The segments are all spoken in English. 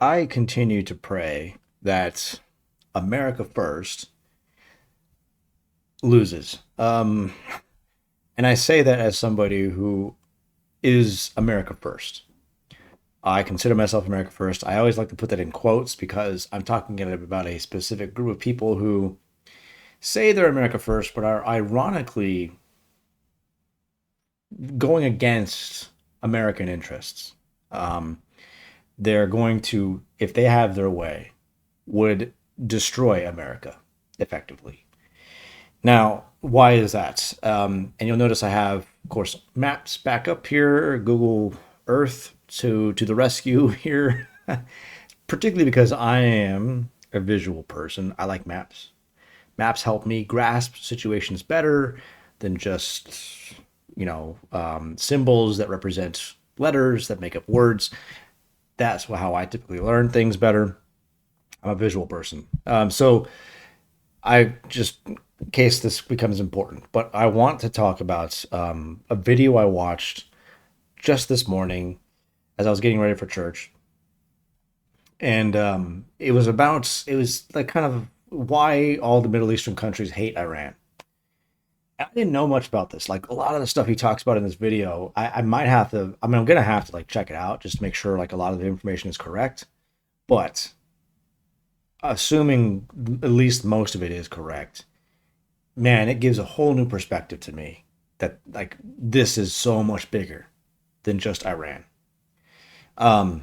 I continue to pray that America First loses. And I say that as somebody who is America First. I consider myself America First. I always like to put that in quotes because I'm talking about a specific group of people who say they're America First, but are ironically going against American interests. Um, they're going to, if they have their way, would destroy America effectively. Now, why is that? And you'll notice I have, of course, maps back up here, Google Earth to the rescue here, particularly because I am a visual person. I like maps. Maps help me grasp situations better than just, symbols that represent letters that make up words. That's how I typically learn things better. I'm a visual person. So I just, in case this becomes important, but I want to talk about a video I watched just this morning as I was getting ready for church. And it was like kind of why all the Middle Eastern countries hate Iran. I didn't know much about this. Like a lot of the stuff he talks about in this video, I might have to, I mean, I'm going to have to like check it out just to make sure like a lot of the information is correct. But assuming at least most of it is correct, man, it gives a whole new perspective to me that like this is so much bigger than just Iran. Um,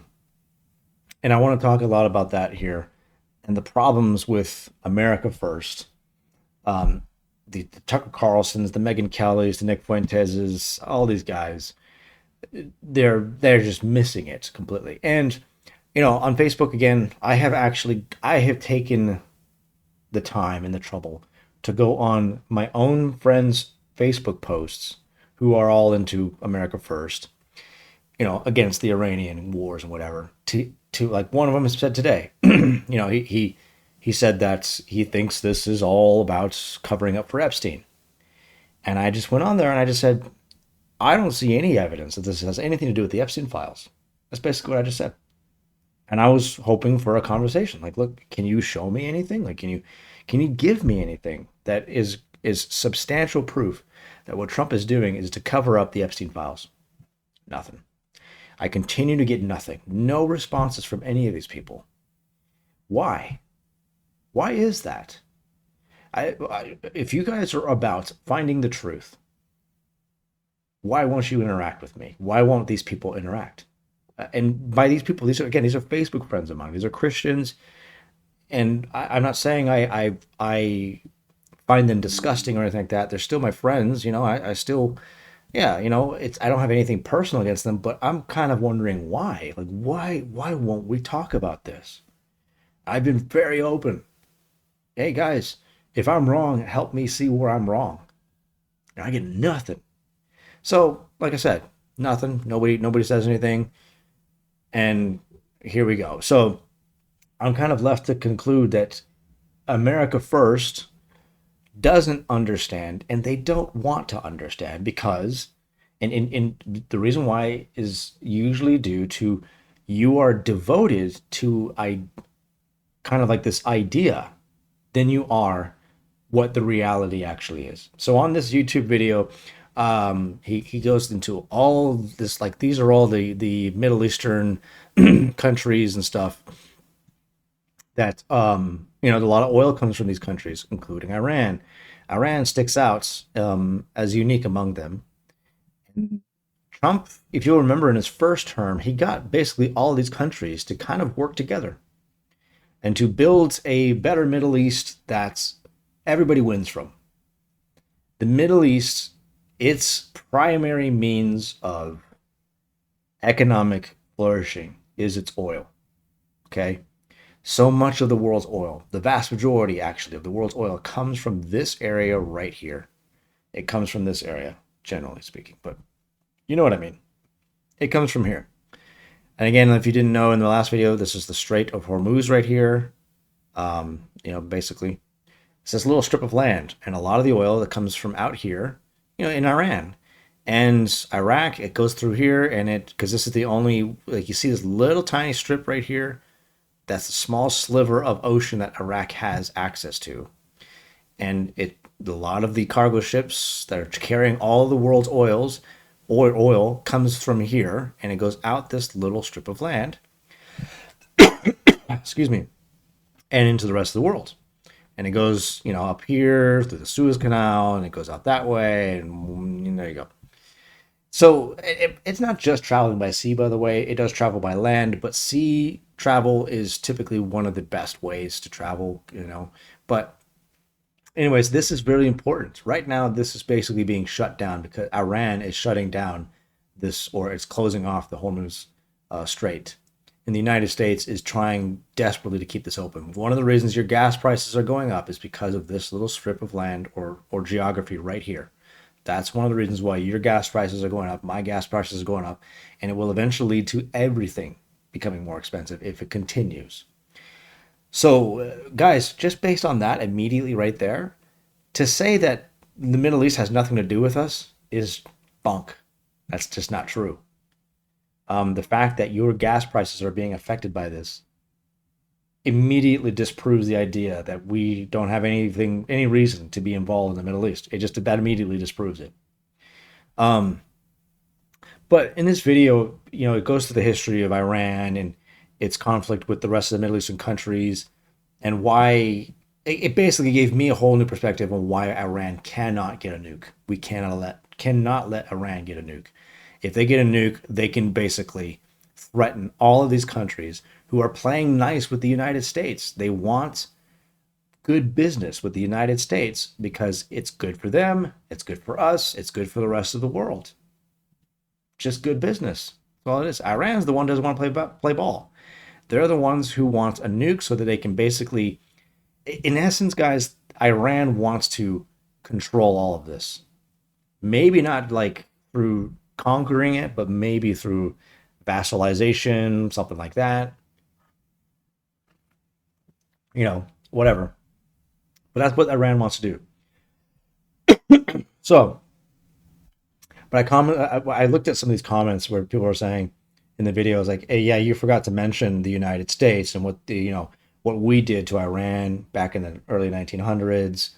and I want to talk a lot about that here and the problems with America First. Um, the Tucker Carlsons, the Megan Kellys, the Nick Fuenteses, all these guys, they're just missing it completely. And on Facebook again, I have taken the time and the trouble to go on my own friends' Facebook posts who are all into America First, against the Iranian wars and whatever. To like one of them has said today, he said that he thinks this is all about covering up for Epstein. And I just went on there and I just said, I don't see any evidence that this has anything to do with the Epstein files. That's basically what I just said. And I was hoping for a conversation. Like, look, can you show me anything? Like, can you give me anything that is substantial proof that what Trump is doing is to cover up the Epstein files? Nothing. I continue to get nothing. No responses from any of these people. Why? Why is that? If you guys are about finding the truth, why won't you interact with me? Why won't these people interact? And by these people, these are Facebook friends of mine. These are Christians, and I'm not saying I find them disgusting or anything like that. They're still my friends. I still, yeah, it's I don't have anything personal against them, but I'm kind of wondering why. Like, why won't we talk about this? I've been very open. Hey guys, if I'm wrong, help me see where I'm wrong. And I get nothing. So, like I said, nothing. Nobody says anything, and here we go. So I'm kind of left to conclude that America First doesn't understand and they don't want to understand because and the reason why is usually due to you are devoted to kind of like this idea than you are what the reality actually is. So on this YouTube video, he goes into all this, like these are all the Middle Eastern countries and stuff that a lot of oil comes from these countries, including Iran. Iran sticks out as unique among them. Trump, if you'll remember in his first term, he got basically all these countries to kind of work together and to build a better Middle East that everybody wins from. The Middle East, its primary means of economic flourishing is its oil. Okay? So much of the world's oil, the vast majority actually of the world's oil, comes from this area right here. It comes from this area, generally speaking, but you know what I mean. It comes from here. And again, if you didn't know in the last video, this is the Strait of Hormuz right here. Basically, it's this little strip of land, and a lot of the oil that comes from out here, in Iran and Iraq, it goes through here, and because this is the only, like you see this little tiny strip right here That's a small sliver of ocean that Iraq has access to. And a lot of the cargo ships that are carrying all the world's oil comes from here, and it goes out this little strip of land, excuse me, and into the rest of the world. And it goes, up here through the Suez Canal, and it goes out that way, and there you go. So it's not just traveling by sea, by the way. It does travel by land, but sea travel is typically one of the best ways to travel. But anyways, this is really important. Right now, this is basically being shut down because Iran is shutting down this, or it's closing off the Hormuz Strait. And the United States is trying desperately to keep this open. One of the reasons your gas prices are going up is because of this little strip of land or geography right here. That's one of the reasons why your gas prices are going up, my gas prices are going up, and it will eventually lead to everything becoming more expensive if it continues. So, guys, just based on that immediately right there, to say that the Middle East has nothing to do with us is bunk. That's just not true. The fact that your gas prices are being affected by this immediately disproves the idea that we don't have any reason to be involved in the Middle East. That immediately disproves it. But in this video, it goes through the history of Iran and its conflict with the rest of the Middle Eastern countries, and why it basically gave me a whole new perspective on why Iran cannot get a nuke. We cannot let Iran get a nuke. If they get a nuke, they can basically threaten all of these countries who are playing nice with the United States. They want good business with the United States because it's good for them, it's good for us, it's good for the rest of the world. Just good business. That's all it is. Iran's the one who doesn't want to play ball. They're the ones who want a nuke so that they can basically, in essence, guys, Iran wants to control all of this. Maybe not like through conquering it, but maybe through vassalization, something like that. Whatever. But that's what Iran wants to do. So, but I looked at some of these comments where people are saying in the videos like, "Hey, yeah, you forgot to mention the United States and what we did to Iran back in the early 1900s,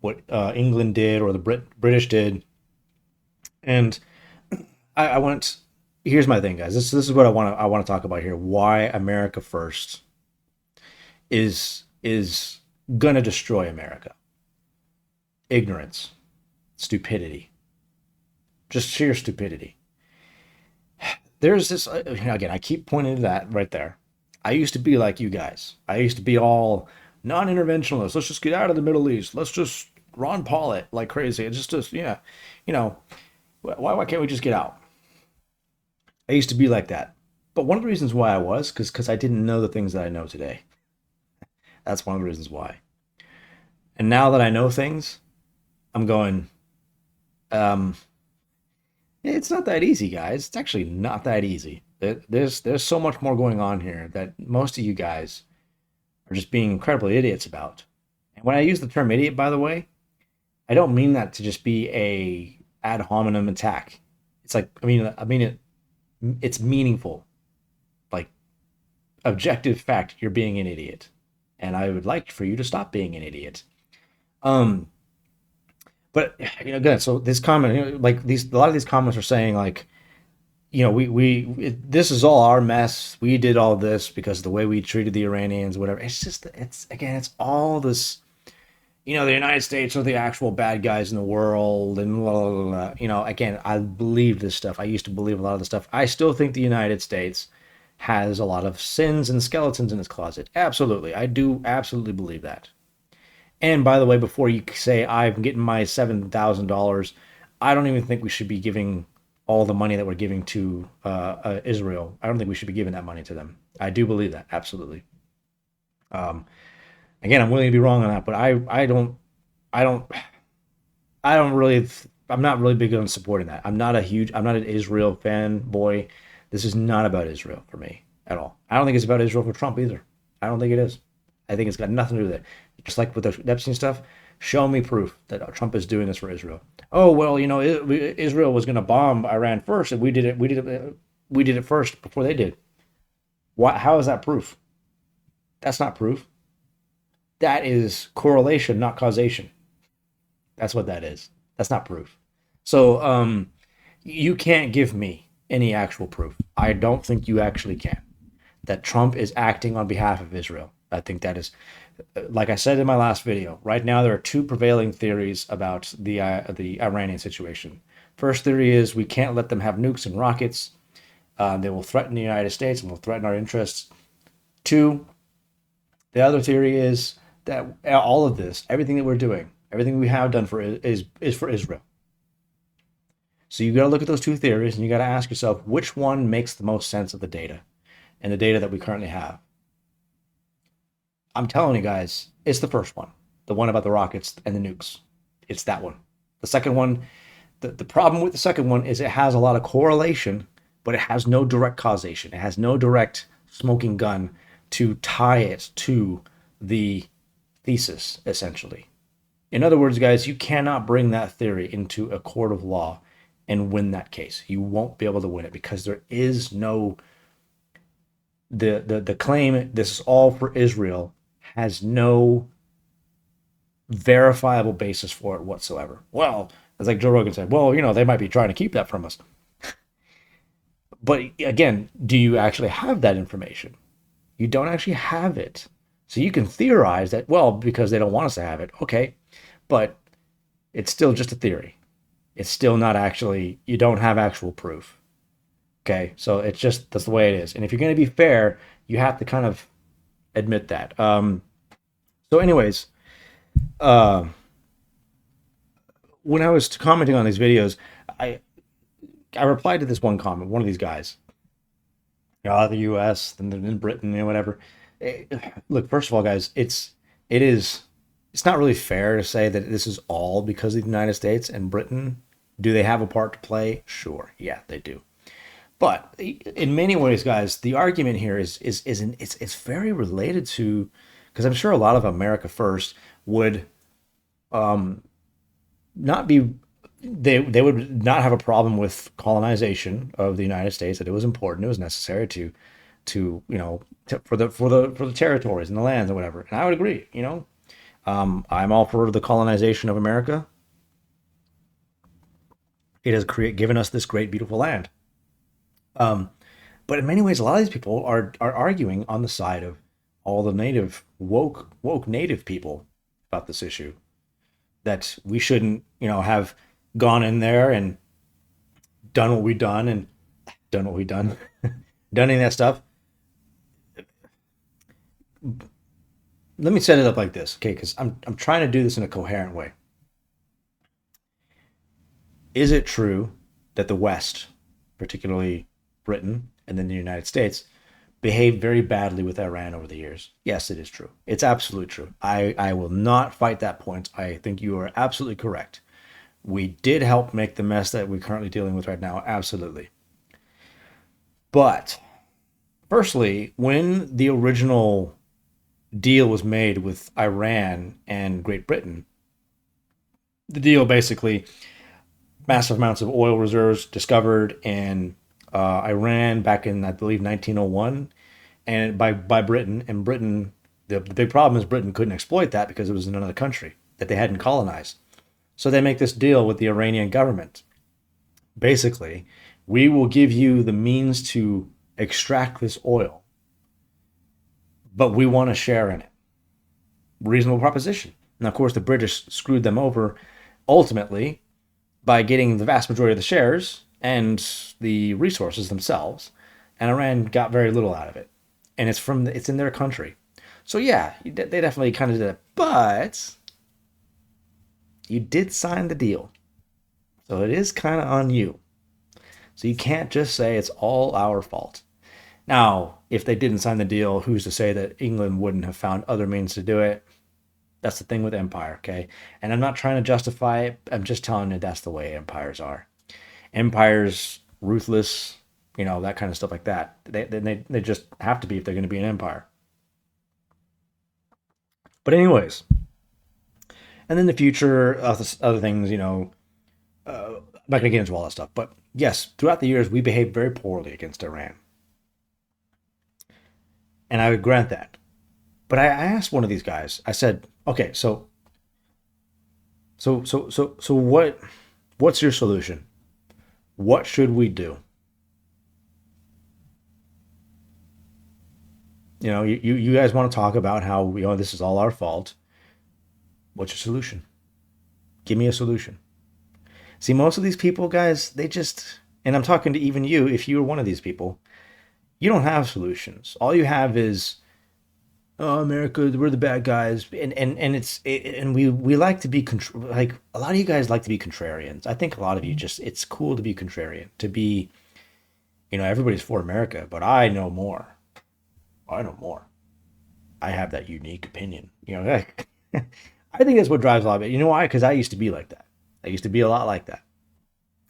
what England did or the British did." And I want. Here's my thing, guys. This is what I want to talk about here. Why America First is gonna destroy America. Ignorance, stupidity, just sheer stupidity. There's this again. I keep pointing to that right there. I used to be like you guys. I used to be all non-interventionalist. Let's just get out of the Middle East. Let's just Ron Paul it like crazy. It's just yeah, why can't we just get out? I used to be like that. But one of the reasons why I was, because I didn't know the things that I know today. That's one of the reasons why. And now that I know things, I'm going, it's not that easy, guys. It's actually not that easy. There's so much more going on here that most of you guys are just being incredibly idiots about. And when I use the term idiot, by the way, I don't mean that to just be a ad hominem attack. It's like, I mean it. It's meaningful, like objective fact. You're being an idiot, and I would like for you to stop being an idiot. But again, so this comment, like a lot of these comments are saying like, this is all our mess. We did all this because of the way we treated the Iranians, whatever. It's all this. The United States are the actual bad guys in the world, and blah, blah, blah. Again, I believe this stuff. I used to believe a lot of the stuff. I still think the United States has a lot of sins and skeletons in its closet. Absolutely. I do absolutely believe that. And by the way, before you say I'm getting my $7,000, I don't even think we should be giving all the money that we're giving to Israel. I don't think we should be giving that money to them. I do believe that. Absolutely. Again, I'm willing to be wrong on that, but I'm not really big on supporting that. I'm not an Israel fanboy. This is not about Israel for me at all. I don't think it's about Israel for Trump either. I don't think it is. I think it's got nothing to do with it. Just like with the Epstein stuff, show me proof that Trump is doing this for Israel. Oh, well, Israel was going to bomb Iran first, and we did it first before they did. How is that proof? That's not proof. That is correlation, not causation. That's what that is. That's not proof. So you can't give me any actual proof. I don't think you actually can. That Trump is acting on behalf of Israel. I think that is, like I said in my last video. Right now, there are two prevailing theories about the Iranian situation. First theory is we can't let them have nukes and rockets. They will threaten the United States and will threaten our interests. Two, the other theory is that all of this, everything that we're doing, everything we have done is for Israel. So you got to look at those two theories and you got to ask yourself which one makes the most sense of the data and the data that we currently have. I'm telling you guys, it's the first one, the one about the rockets and the nukes. It's that one. The second one, the problem with the second one is it has a lot of correlation, but it has no direct causation. It has no direct smoking gun to tie it to the thesis, essentially. In other words, guys, you cannot bring that theory into a court of law and win that case. You won't be able to win it because there is no the claim this is all for Israel has no verifiable basis for it whatsoever. Well, it's like Joe Rogan said, well, they might be trying to keep that from us. But again, do you actually have that information? You don't actually have it. So you can theorize that, well, because they don't want us to have it. Okay. But it's still just a theory. It's still not actually, you don't have actual proof. Okay. So it's just, that's the way it is. And if you're going to be fair, you have to kind of admit that. So anyways, when I was commenting on these videos, I replied to this one comment, one of these guys, the U.S., then Britain, whatever. Look, first of all, guys, it's not really fair to say that this is all because of the United States and Britain. Do they have a part to play? Sure, yeah, they do. But in many ways, guys, the argument here is it's very related to, because I'm sure a lot of America First would not be, they would not have a problem with colonization of the United States, that it was important, it was necessary for the territories and the lands and whatever. And I would agree, I'm all for the colonization of America. It has given us this great, beautiful land. But in many ways, a lot of these people are arguing on the side of all the native woke native people about this issue, that we shouldn't, have gone in there and done what we've done and done done any of that stuff. Let me set it up like this, okay? Because I'm trying to do this in a coherent way. Is it true that the West, particularly Britain and then the United States, behaved very badly with Iran over the years? Yes, it is true. It's absolutely true. I will not fight that point. I think you are absolutely correct. We did help make the mess that we're currently dealing with right now. Absolutely. But firstly, when the original deal was made with Iran and Great Britain, the deal basically, massive amounts of oil reserves discovered in Iran back in, I believe, 1901, and by Britain. And Britain, the big problem is Britain couldn't exploit that because it was in another country that they hadn't colonized. So they make this deal with the Iranian government. Basically, we will give you the means to extract this oil, but we want to share in it. Reasonable proposition. And of course, the British screwed them over ultimately by getting the vast majority of the shares and the resources themselves, and Iran got very little out of it. And it's in their country. So yeah, they definitely kind of did it, but you did sign the deal. So it is kind of on you. So you can't just say it's all our fault. Now, if they didn't sign the deal, who's to say that England wouldn't have found other means to do it? That's the thing with empire, okay? And I'm not trying to justify it. I'm just telling you that's the way empires are. Empires, ruthless, that kind of stuff like that. They just have to be if they're going to be an empire. But anyways, and then the future, other things, I'm not going to get into all that stuff. But yes, throughout the years, we behaved very poorly against Iran. And I would grant that. But I asked one of these guys. I said, "Okay, so what's your solution? What should we do?" You guys want to talk about how this is all our fault. What's your solution? Give me a solution. See, most of these people, guys, they just, and I'm talking to even you, if you're one of these people, you don't have solutions. All you have is, oh, America, we're the bad guys, and we like to be like a lot of you guys like to be contrarians. I think a lot of you just, it's cool to be contrarian, to be, everybody's for America, but I know more. I know more. I have that unique opinion. I think that's what drives a lot of it. You know why? Because I used to be like that. I used to be a lot like that.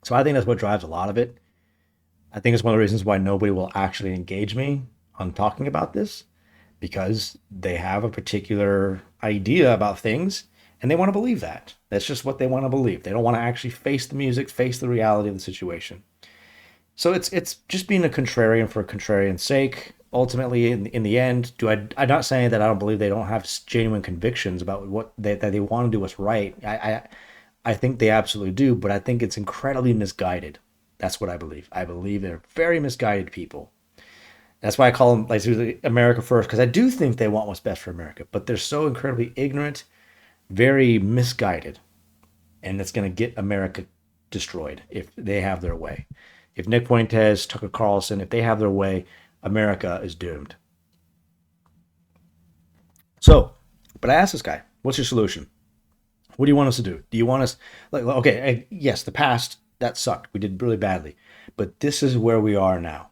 So I think that's what drives a lot of it. I think it's one of the reasons why nobody will actually engage me on talking about this, because they have a particular idea about things and they want to believe that. That's just what they want to believe. They don't want to actually face the music, face the reality of the situation. So it's just being a contrarian for a contrarian's sake. Ultimately, in the end, I'm not saying that I don't believe they don't have genuine convictions about what that they want to do what's right. I think they absolutely do, but I think it's incredibly misguided. That's what I believe. I believe they're very misguided people. That's why I call them like America first, because I do think they want what's best for America, but they're so incredibly ignorant, very misguided, and it's going to get America destroyed if they have their way. If Nick Fuentes, Tucker Carlson, if they have their way, America is doomed. So, but I asked this guy, what's your solution? What do you want us to do? Do you want us, like, okay, yes, the past, that sucked. We did really badly. But this is where we are now.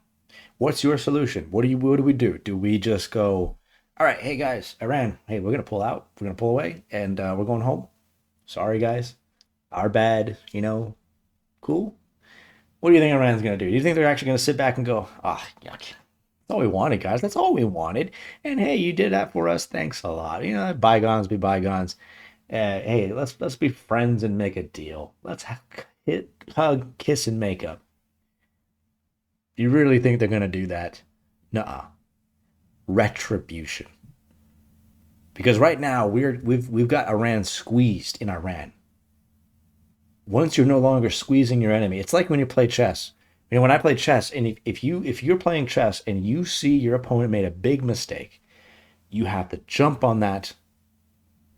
What's your solution? What do we do? Do we just go, all right, hey guys, Iran, hey, we're gonna pull out, we're gonna pull away, and we're going home. Sorry guys, our bad, cool. What do you think Iran's gonna do? Do you think they're actually gonna sit back and go, ah, oh, yuck. That's all we wanted, guys. That's all we wanted. And hey, you did that for us. Thanks a lot. Bygones be bygones. Hey, let's be friends and make a deal. Let's hug, kiss, and make up. You really think they're gonna do that? Nuh-uh. Retribution. Because right now we've got Iran squeezed in Iran. Once you're no longer squeezing your enemy, it's like when you play chess. When I play chess, and if you're playing chess and you see your opponent made a big mistake, you have to jump on that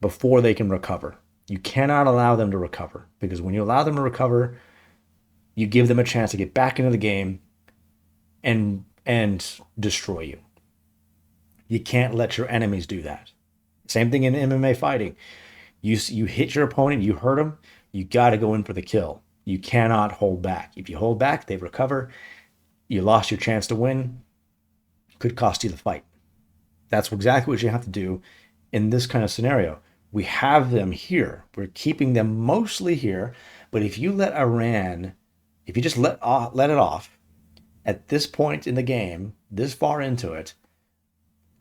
before they can recover. You cannot allow them to recover, because when you allow them to recover, you give them a chance to get back into the game and destroy you. You can't let your enemies do that. Same thing in MMA fighting. You hit your opponent, you hurt them, you got to go in for the kill. You cannot hold back. If you hold back, they recover. You lost your chance to win. Could cost you the fight. That's exactly what you have to do in this kind of scenario. We have them here. We're keeping them mostly here. But if you let Iran, if you just let it off at this point in the game, this far into it,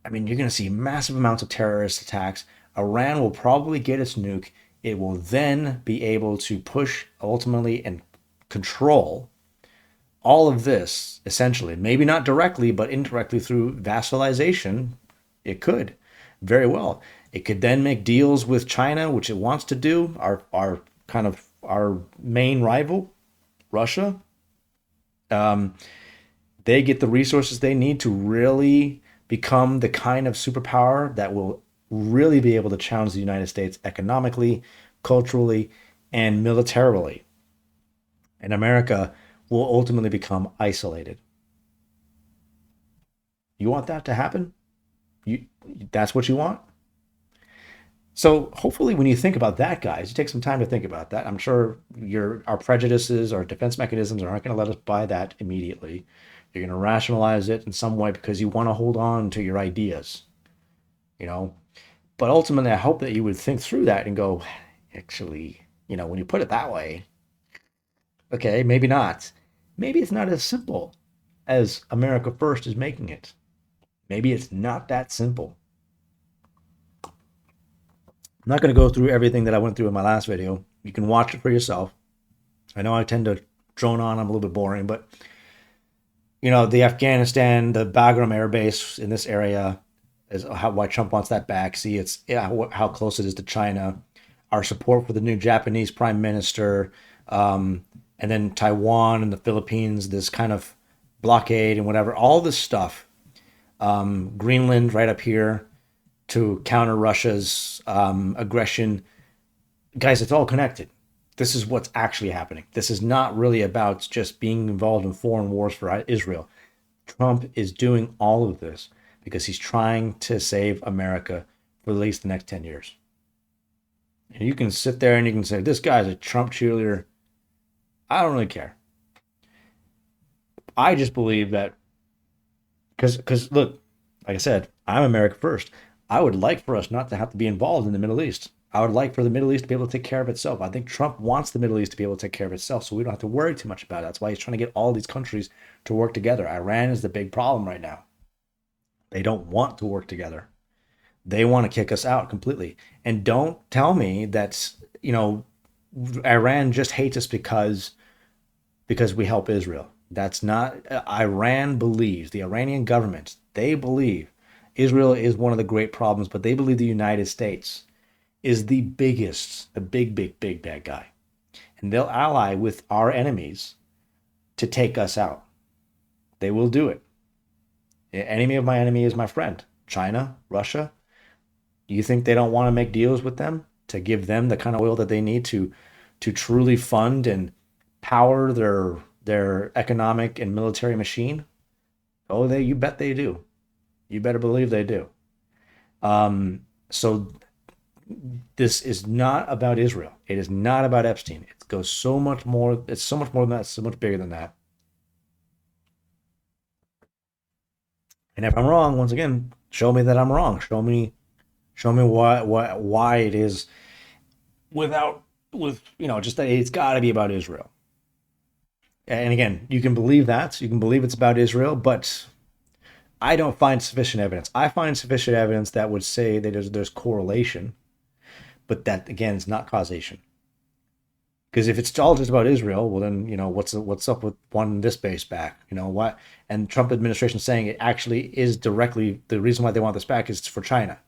I mean, you're going to see massive amounts of terrorist attacks. Iran will probably get its nuke. It will then be able to push ultimately and control all of this, essentially. Maybe not directly, but indirectly through vassalization. It could very well. It could then make deals with China, which it wants to do, our kind of our main rival, Russia. They get the resources they need to really become the kind of superpower that will really be able to challenge the United States economically, culturally, and militarily. And America will ultimately become isolated. You want that to happen? You That's what you want? So hopefully when you think about that, guys, you take some time to think about that. I'm sure our prejudices, our defense mechanisms aren't going to let us buy that immediately. You're going to rationalize it in some way because you want to hold on to your ideas, you know. But ultimately, I hope that you would think through that and go, actually, when you put it that way, okay, maybe not. Maybe it's not as simple as America First is making it. Maybe it's not that simple. I'm not going to go through everything that I went through in my last video. You can watch it for yourself. I know I tend to drone on. I'm a little bit boring, but the Afghanistan, the Bagram Air Base in this area, is why Trump wants that back. See, it's how close it is to China. Our support for the new Japanese prime minister, and then Taiwan and the Philippines, this kind of blockade and whatever, all this stuff. Greenland right up here to counter Russia's aggression. Guys, it's all connected. This is what's actually happening. This is not really about just being involved in foreign wars for Israel. Trump is doing all of this because he's trying to save America for at least the next 10 years. And you can sit there and you can say, this guy's a Trump cheerleader. I don't really care. I just believe that because look, like I said, I'm America first. I would like for us not to have to be involved in the Middle East. I would like for the Middle East to be able to take care of itself. I think Trump wants the Middle East to be able to take care of itself, so we don't have to worry too much about it. That's why he's trying to get all these countries to work together. Iran is the big problem right now. They don't want to work together. They want to kick us out completely. And don't tell me that, Iran just hates us because we help Israel. That's not. Iran believes, the Iranian government, they believe Israel is one of the great problems, but they believe the United States is the biggest, the big bad guy. And they'll ally with our enemies to take us out. They will do it. The enemy of my enemy is my friend. China, Russia. Do you think they don't want to make deals with them to give them the kind of oil that they need to truly fund and power their economic and military machine? Oh, you bet they do. You better believe they do. So this is not about Israel. It is not about Epstein. It goes so much more. It's so much more than that. It's so much bigger than that. And if I'm wrong, once again, show me that I'm wrong. Show me why it is just that it's got to be about Israel. And again, you can believe that. You can believe it's about Israel, but I don't find sufficient evidence. I find sufficient evidence that would say that there's correlation, but that again is not causation. Because if it's all just about Israel, well then what's up with wanting this base back? What? And Trump administration saying it actually is directly the reason why they want this back is for China.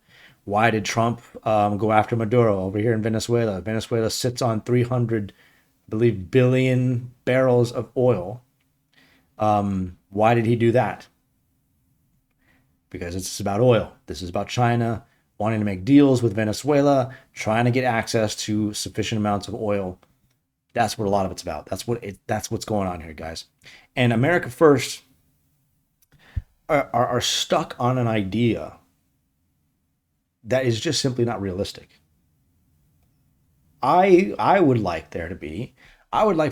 Why did Trump go after Maduro over here in Venezuela? Venezuela sits on 300, I believe, billion barrels of oil. Why did he do that? Because it's about oil. This is about China wanting to make deals with Venezuela, trying to get access to sufficient amounts of oil. That's what a lot of it's about. That's what's going on here, guys. And America First are stuck on an idea that is just simply not realistic. I would like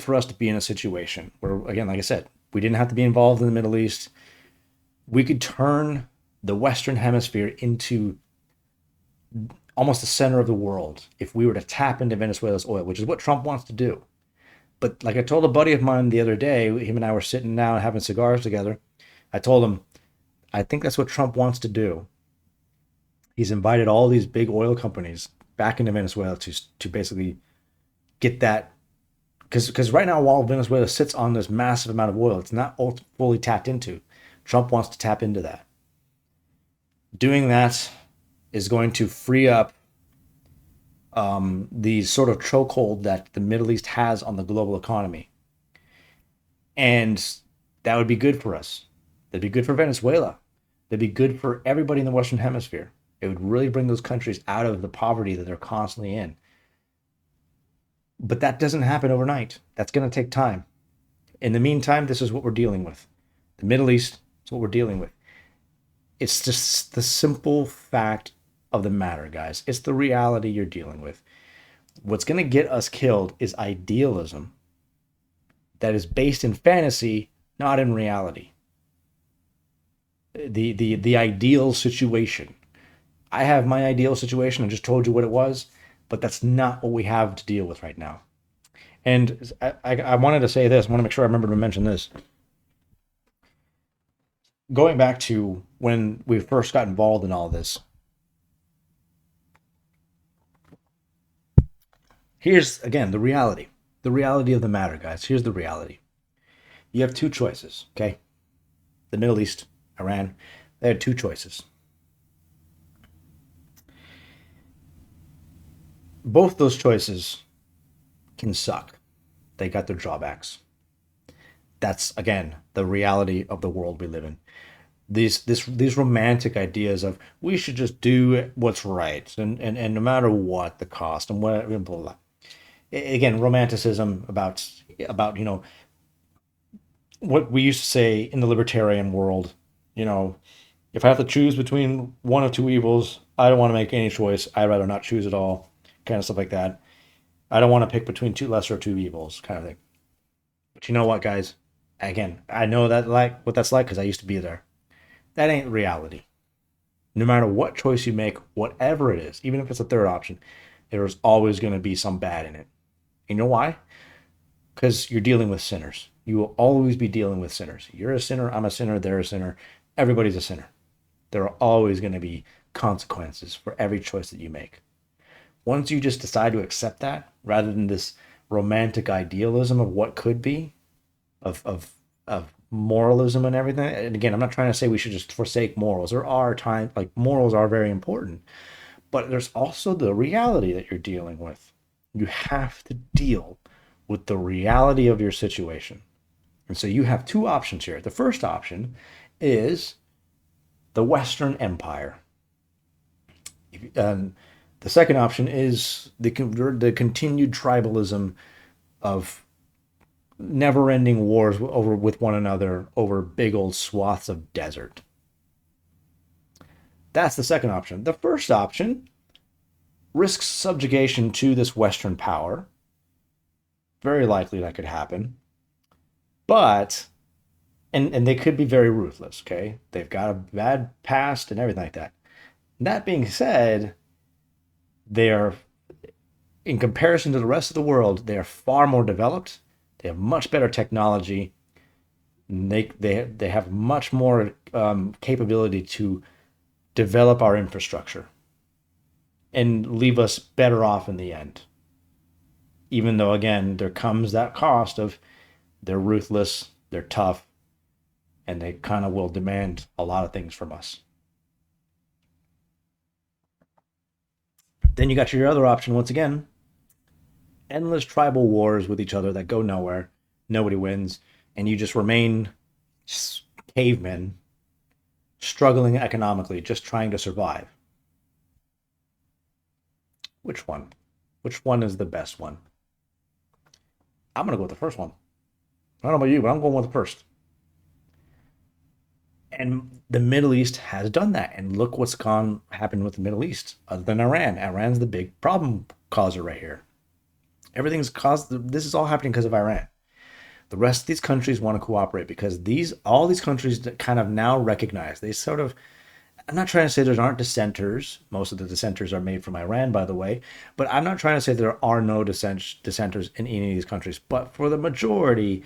for us to be in a situation where, again, like I said, we didn't have to be involved in the Middle East. We could turn the Western Hemisphere into almost the center of the world if we were to tap into Venezuela's oil, which is what Trump wants to do. But like I told a buddy of mine the other day, him and I were sitting down having cigars together. I told him, I think that's what Trump wants to do. He's invited all these big oil companies back into Venezuela to basically get that. Because right now, while Venezuela sits on this massive amount of oil, it's not fully tapped into. Trump wants to tap into that. Doing that is going to free up the sort of chokehold that the Middle East has on the global economy. And that would be good for us. That'd be good for Venezuela. That'd be good for everybody in the Western Hemisphere. It would really bring those countries out of the poverty that they're constantly in. But that doesn't happen overnight. That's going to take time. In the meantime, this is what we're dealing with. The Middle East is what we're dealing with. It's just the simple fact of the matter, guys. It's the reality you're dealing with. What's going to get us killed is idealism that is based in fantasy, not in reality. The ideal situation. I have my ideal situation. I just told you what it was, but that's not what we have to deal with right now. And I wanted to say this. I want to make sure I remember to mention this. Going back to when we first got involved in all this, here's, again, the reality. The reality of the matter, guys. Here's the reality. You have two choices, okay? The Middle East, Iran, they had two choices. both those choices can suck. They got their drawbacks. That's again the reality of the world we live in. These romantic ideas of we should just do what's right and no matter what the cost and what blah, blah, blah. Again, romanticism about what we used to say in the libertarian world, you know, if I have to choose between one of two evils, I don't want to make any choice. I'd rather not choose at all, kind of stuff like that. I don't want to pick between two lesser of two evils, kind of thing. But you know what, guys? Again, I know that like what that's like because I used to be there. That ain't reality. No matter what choice you make, whatever it is, even if it's a third option, there's always going to be some bad in it. You know why? Because you're dealing with sinners. You will always be dealing with sinners. You're a sinner, I'm a sinner, they're a sinner, everybody's a sinner. There are always going to be consequences for every choice that you make. Once you just decide to accept that, rather than this romantic idealism of what could be, of moralism and everything. And again, I'm not trying to say we should just forsake morals. There are times like morals are very important, but there's also the reality that you're dealing with. You have to deal with the reality of your situation. And so you have two options here. The first option is the Western Empire. And the second option is the continued tribalism of never-ending wars over with one another over big old swaths of desert. That's the second option. The first option risks subjugation to this Western power. Very likely that could happen. But, and they could be very ruthless, okay? They've got a bad past and everything like that. That being said, they are, in comparison to the rest of the world, they are far more developed. They have much better technology. They have much more capability to develop our infrastructure and leave us better off in the end. Even though, again, there comes that cost of they're ruthless, they're tough, and they kind of will demand a lot of things from us. Then you got your other option once again, endless tribal wars with each other that go nowhere. Nobody wins, and you just remain cavemen struggling economically, just trying to survive. Which one? Which one is the best one? I'm gonna go with the first one. I don't know about you, but I'm going with the first. And the Middle East has done that. And look what's gone happened with the Middle East, other than Iran. Iran's the big problem causer right here. Everything's caused. This is all happening because of Iran. The rest of these countries want to cooperate because all these countries that kind of now recognize they sort of. I'm not trying to say there aren't dissenters. Most of the dissenters are made from Iran, by the way. But I'm not trying to say there are no dissenters in any of these countries. But for the majority,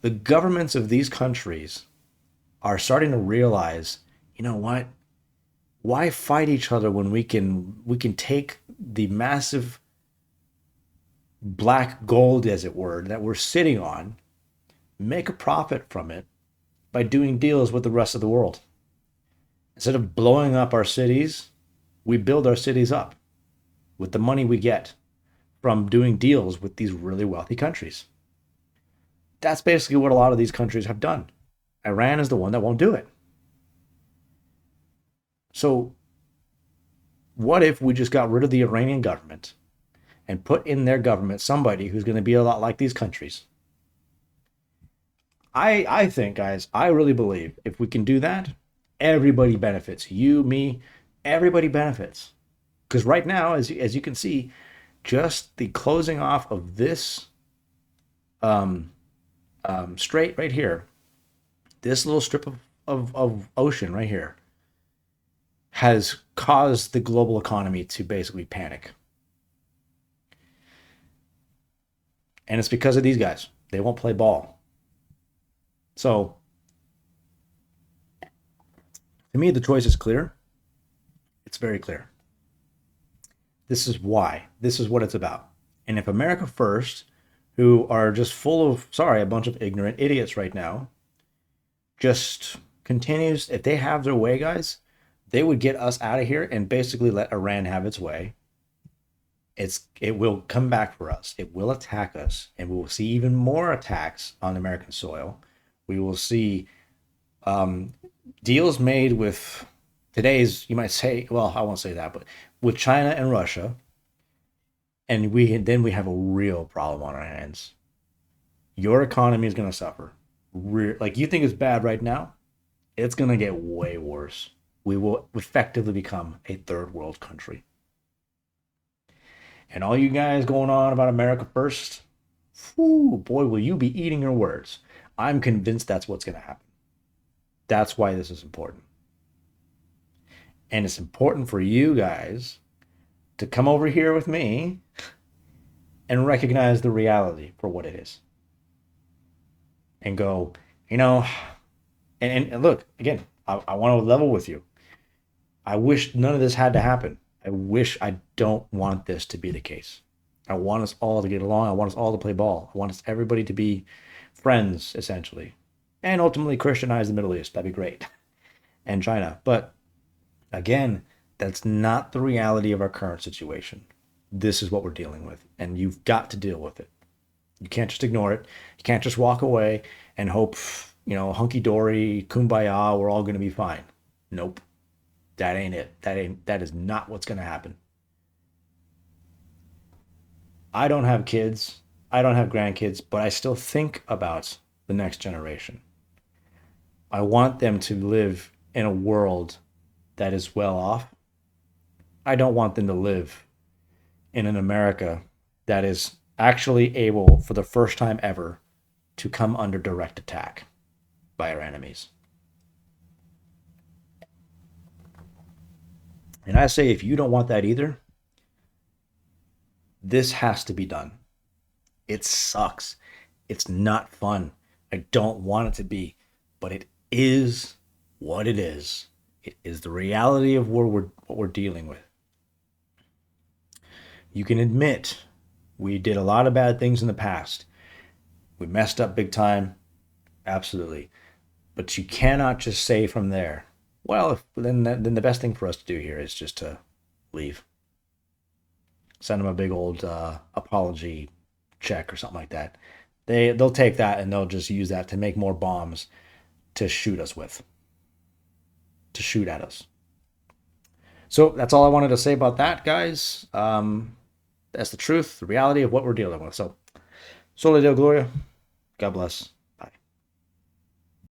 the governments of these countries are starting to realize, you know what? Why fight each other when we can take the massive black gold, as it were, that we're sitting on, make a profit from it by doing deals with the rest of the world. Instead of blowing up our cities, we build our cities up with the money we get from doing deals with these really wealthy countries. That's basically what a lot of these countries have done. Iran is the one that won't do it. So, what if we just got rid of the Iranian government and put in their government somebody who's going to be a lot like these countries? I think, guys, I really believe if we can do that, everybody benefits. You, me, everybody benefits. Because right now, as you can see, just the closing off of this strait right here, this little strip of ocean right here, has caused the global economy to basically panic. And it's because of these guys. They won't play ball. So, to me, the choice is clear. It's very clear. This is why. This is what it's about. And if America First, who are just full of, sorry, a bunch of ignorant idiots right now, just continues, if they have their way, guys, they would get us out of here and basically let Iran have its way. it will come back for us. It will attack us, and we will see even more attacks on American soil. We will see deals made with today's, you might say, well, I won't say that, but with China and Russia, and we have a real problem on our hands. Your economy is going to suffer. Like you think it's bad right now, it's going to get way worse. We will effectively become a third world country. And all you guys going on about America first, whew, boy, will you be eating your words. I'm convinced that's what's going to happen. That's why this is important. And it's important for you guys to come over here with me and recognize the reality for what it is. And go, and look, again, I want to level with you. I wish none of this had to happen. I don't want this to be the case. I want us all to get along. I want us all to play ball. I want us everybody to be friends, essentially. And ultimately Christianize the Middle East. That'd be great. And China. But again, that's not the reality of our current situation. This is what we're dealing with. And you've got to deal with it. You can't just ignore it. You can't just walk away and hope, hunky-dory, kumbaya, we're all going to be fine. Nope. That ain't it. That is not what's going to happen. I don't have kids. I don't have grandkids, but I still think about the next generation. I want them to live in a world that is well off. I don't want them to live in an America that is actually able, for the first time ever, to come under direct attack by our enemies. And I say, if you don't want that either, this has to be done. It sucks. It's not fun. I don't want it to be, but it is what it is. It is the reality of what we're dealing with. You can admit we did a lot of bad things in the past. We messed up big time. Absolutely. But you cannot just say from there, well, then the best thing for us to do here is just to leave. Send them a big old apology check or something like that. They'll take that and they'll just use that to make more bombs to shoot us with, to shoot at us. So that's all I wanted to say about that, guys. That's the truth, the reality of what we're dealing with. So, Soli Deo Gloria. God bless.